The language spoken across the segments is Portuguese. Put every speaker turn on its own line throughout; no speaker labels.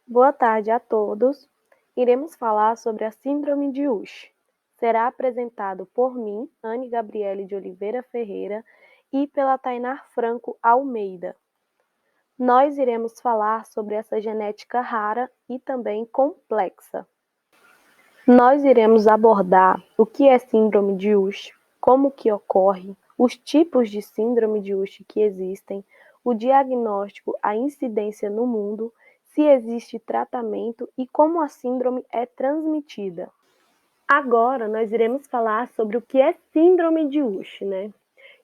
Boa tarde a todos. Iremos falar sobre a Síndrome de Usher. Será apresentado por mim, Anne Gabriele de Oliveira Ferreira, e pela Tainá Franco Almeida. Nós iremos falar sobre essa genética rara e também complexa. Nós iremos abordar o que é Síndrome de Usher, como que ocorre, os tipos de Síndrome de Usher que existem, o diagnóstico, a incidência no mundo, se existe tratamento e como a síndrome é transmitida. Agora nós iremos falar sobre o que é Síndrome de Usher, né?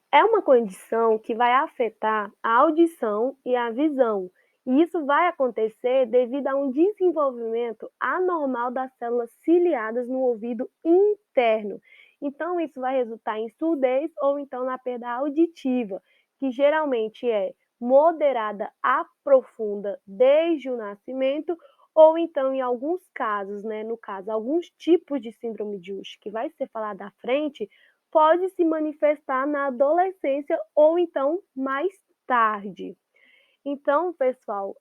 É uma condição que vai afetar a audição e a visão, e isso vai acontecer devido a um desenvolvimento anormal das células ciliadas no ouvido interno. Então, isso vai resultar em surdez ou então na perda auditiva, que geralmente é moderada a profunda desde o nascimento, ou então, em alguns casos, né, no caso, alguns tipos de síndrome de Usher, que vai ser falado à frente, pode se manifestar na adolescência ou então mais tarde. Então, pessoal,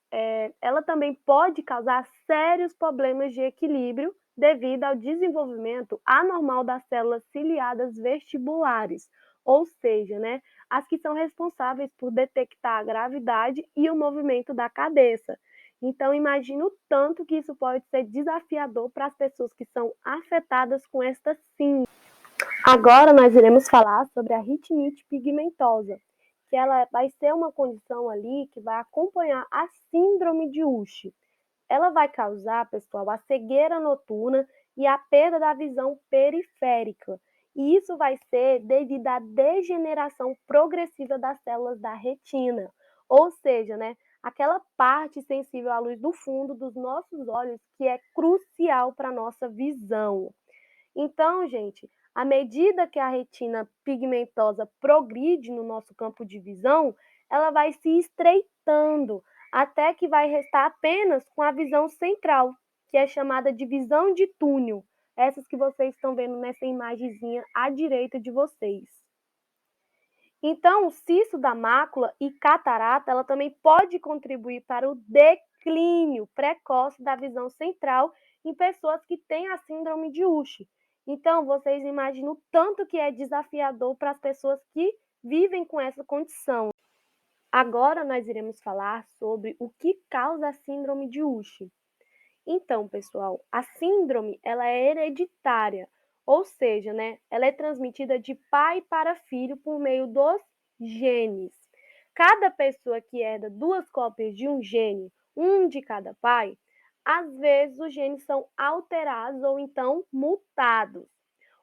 ela também pode causar sérios problemas de equilíbrio devido ao desenvolvimento anormal das células ciliadas vestibulares, ou seja, né, as que são responsáveis por detectar a gravidade e o movimento da cabeça. Então, imagino tanto que isso pode ser desafiador para as pessoas que são afetadas com esta síndrome. Agora nós iremos falar sobre a retinite pigmentosa, que ela vai ser uma condição ali que vai acompanhar a síndrome de Usher. Ela vai causar, pessoal, a cegueira noturna e a perda da visão periférica. E isso vai ser devido à degeneração progressiva das células da retina. Ou seja, né, aquela parte sensível à luz do fundo dos nossos olhos que é crucial para a nossa visão. Então, gente, à medida que a retina pigmentosa progride no nosso campo de visão, ela vai se estreitando até que vai restar apenas com a visão central, que é chamada de visão de túnel. Essas que vocês estão vendo nessa imagenzinha à direita de vocês. Então, o cisto da mácula e catarata, ela também pode contribuir para o declínio precoce da visão central em pessoas que têm a síndrome de Usher. Então, vocês imaginam o tanto que é desafiador para as pessoas que vivem com essa condição. Agora nós iremos falar sobre o que causa a síndrome de Usher. Então, pessoal, a síndrome ela é hereditária, ou seja, né, ela é transmitida de pai para filho por meio dos genes. Cada pessoa que herda duas cópias de um gene, um de cada pai, às vezes os genes são alterados ou então mutados.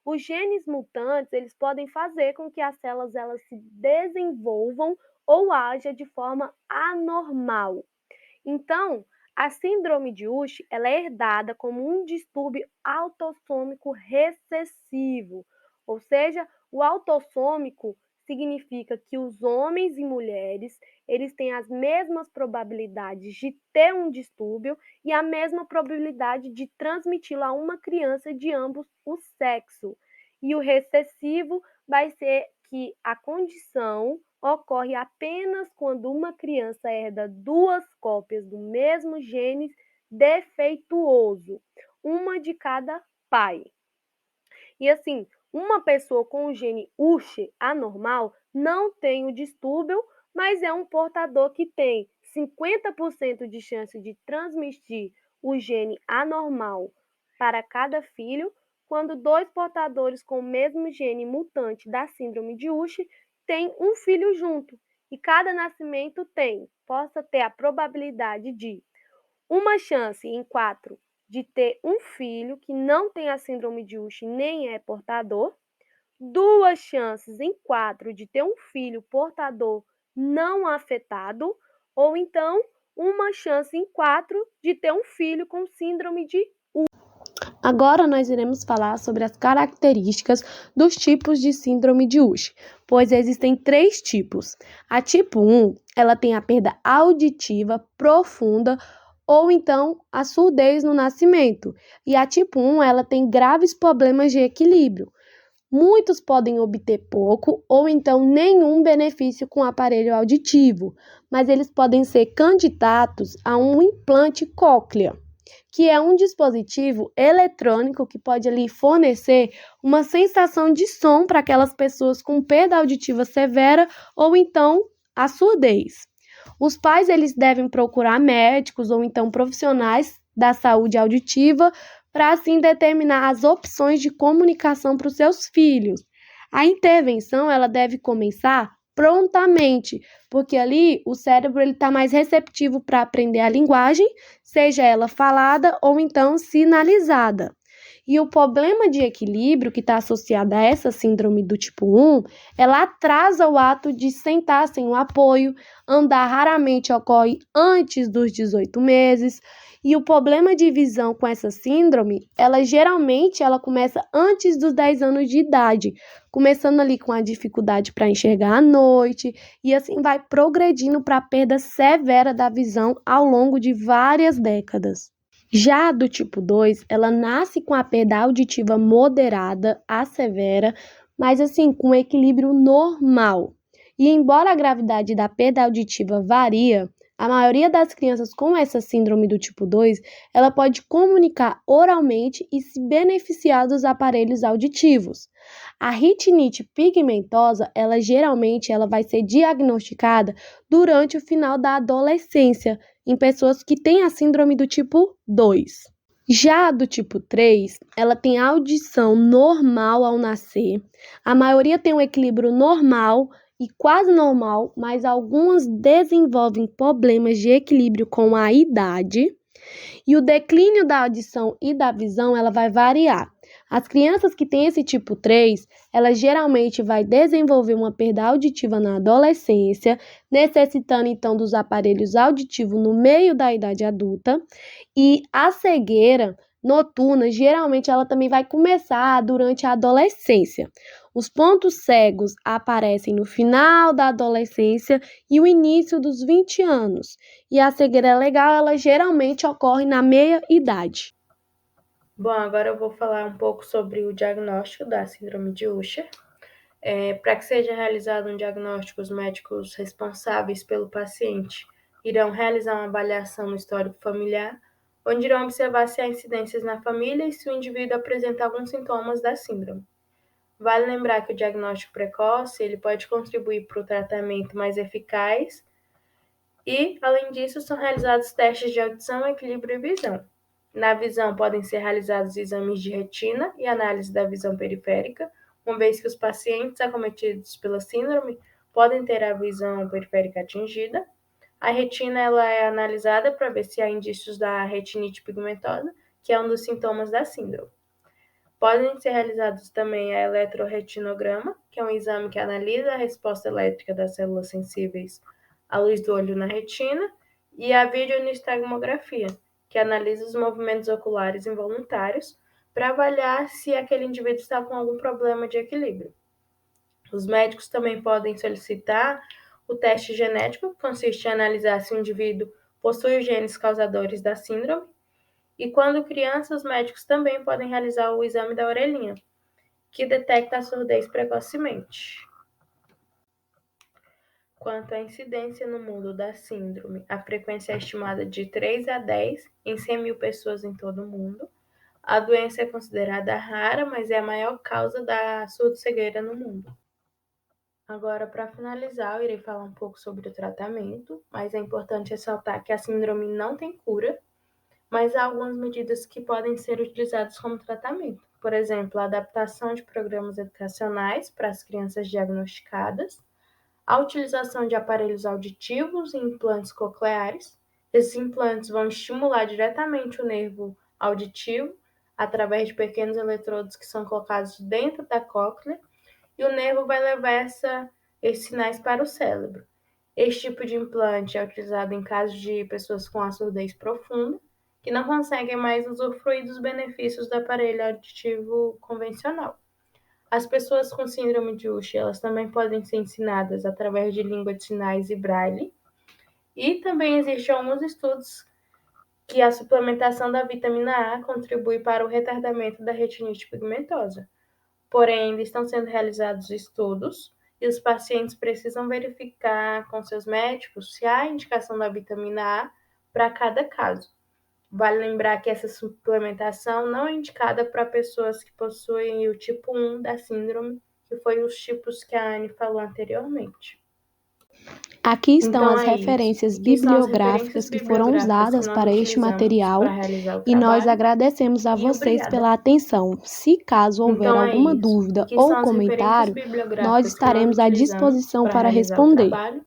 Os genes mutantes, eles podem fazer com que as células elas se desenvolvam ou haja de forma anormal. Então, a síndrome de Usher ela é herdada como um distúrbio autossômico recessivo, ou seja, o autossômico significa que os homens e mulheres eles têm as mesmas probabilidades de ter um distúrbio e a mesma probabilidade de transmiti-lo a uma criança de ambos os sexos. E o recessivo vai ser que a condição ocorre apenas quando uma criança herda duas cópias do mesmo gene defeituoso, uma de cada pai. E assim, uma pessoa com o gene Usher anormal não tem o distúrbio, mas é um portador que tem 50% de chance de transmitir o gene anormal para cada filho, quando dois portadores com o mesmo gene mutante da síndrome de Usher têm um filho junto. E cada nascimento possa ter a probabilidade de uma chance em 4 de ter um filho que não tem a síndrome de Usher nem é portador, duas chances em 4 de ter um filho portador não afetado, ou então uma chance em 4 de ter um filho com síndrome de Usher. Agora nós iremos falar sobre as características dos tipos de síndrome de Usher, pois existem 3 tipos. A tipo 1, ela tem a perda auditiva profunda ou então a surdez no nascimento. E a tipo 1, ela tem graves problemas de equilíbrio. Muitos podem obter pouco ou então nenhum benefício com o aparelho auditivo, mas eles podem ser candidatos a um implante cóclea, que é um dispositivo eletrônico que pode ali fornecer uma sensação de som para aquelas pessoas com perda auditiva severa ou então a surdez. Os pais eles devem procurar médicos ou então profissionais da saúde auditiva para assim determinar as opções de comunicação para os seus filhos. A intervenção ela deve começar prontamente, porque ali o cérebro ele está mais receptivo para aprender a linguagem, seja ela falada ou então sinalizada. E o problema de equilíbrio que está associado a essa síndrome do tipo 1, ela atrasa o ato de sentar sem o apoio, andar raramente ocorre antes dos 18 meses, e o problema de visão com essa síndrome, ela começa antes dos 10 anos de idade, começando ali com a dificuldade para enxergar à noite, e assim vai progredindo para a perda severa da visão ao longo de várias décadas. Já a do tipo 2, ela nasce com a perda auditiva moderada a severa, mas assim, com equilíbrio normal. E embora a gravidade da perda auditiva varia, a maioria das crianças com essa síndrome do tipo 2, ela pode comunicar oralmente e se beneficiar dos aparelhos auditivos. A retinite pigmentosa, ela vai ser diagnosticada durante o final da adolescência, em pessoas que têm a síndrome do tipo 2. Já a do tipo 3, ela tem audição normal ao nascer. A maioria tem um equilíbrio normal e quase normal, mas algumas desenvolvem problemas de equilíbrio com a idade. E o declínio da audição e da visão, ela vai variar. As crianças que têm esse tipo 3, ela geralmente vai desenvolver uma perda auditiva na adolescência, necessitando então dos aparelhos auditivos no meio da idade adulta, e a cegueira noturna, geralmente ela também vai começar durante a adolescência. Os pontos cegos aparecem no final da adolescência e o início dos 20 anos. E a cegueira legal, ela geralmente ocorre na meia-idade.
Bom, agora eu vou falar um pouco sobre o diagnóstico da síndrome de Usher. Para que seja realizado um diagnóstico, os médicos responsáveis pelo paciente irão realizar uma avaliação no histórico familiar, onde irão observar se há incidências na família e se o indivíduo apresenta alguns sintomas da síndrome. Vale lembrar que o diagnóstico precoce ele pode contribuir para o tratamento mais eficaz e, além disso, são realizados testes de audição, equilíbrio e visão. Na visão, podem ser realizados exames de retina e análise da visão periférica, uma vez que os pacientes acometidos pela síndrome podem ter a visão periférica atingida. A retina ela é analisada para ver se há indícios da retinite pigmentosa, que é um dos sintomas da síndrome. Podem ser realizados também a eletroretinograma, que é um exame que analisa a resposta elétrica das células sensíveis à luz do olho na retina, e a videonistagmografia, que analisa os movimentos oculares involuntários para avaliar se aquele indivíduo está com algum problema de equilíbrio. Os médicos também podem solicitar o teste genético, que consiste em analisar se o indivíduo possui os genes causadores da síndrome. E quando criança, os médicos também podem realizar o exame da orelhinha, que detecta a surdez precocemente. Quanto à incidência no mundo da síndrome, a frequência é estimada de 3 a 10 em 100 mil pessoas em todo o mundo. A doença é considerada rara, mas é a maior causa da surdo-cegueira no mundo. Agora, para finalizar, eu irei falar um pouco sobre o tratamento, mas é importante ressaltar que a síndrome não tem cura, mas há algumas medidas que podem ser utilizadas como tratamento. Por exemplo, a adaptação de programas educacionais para as crianças diagnosticadas, a utilização de aparelhos auditivos e implantes cocleares. Esses implantes vão estimular diretamente o nervo auditivo através de pequenos eletrodos que são colocados dentro da cóclea e o nervo vai levar esses sinais para o cérebro. Este tipo de implante é utilizado em casos de pessoas com a surdez profunda, que não conseguem mais usufruir dos benefícios do aparelho auditivo convencional. As pessoas com síndrome de Usher, elas também podem ser ensinadas através de língua de sinais e braille. E também existem alguns estudos que a suplementação da vitamina A contribui para o retardamento da retinite pigmentosa. porém ainda estão sendo realizados estudos e os pacientes precisam verificar com seus médicos se há indicação da vitamina A para cada caso. Vale lembrar que essa suplementação não é indicada para pessoas que possuem o tipo 1 da síndrome, que foi os tipos que a Anne falou anteriormente.
Aqui estão
Então
as
é isso.
referências
Aqui estão as
bibliográficas que foram usadas para este material
para realizar o
e nós
trabalho.
agradecemos a
E
vocês
obrigada.
pela atenção. Se caso houver
Então é
alguma
isso.
dúvida
Aqui
ou
são as referências
comentário,
bibliográficas
nós
que nós
estaremos à
utilizamos
disposição
para
para
realizar o
responder.
trabalho.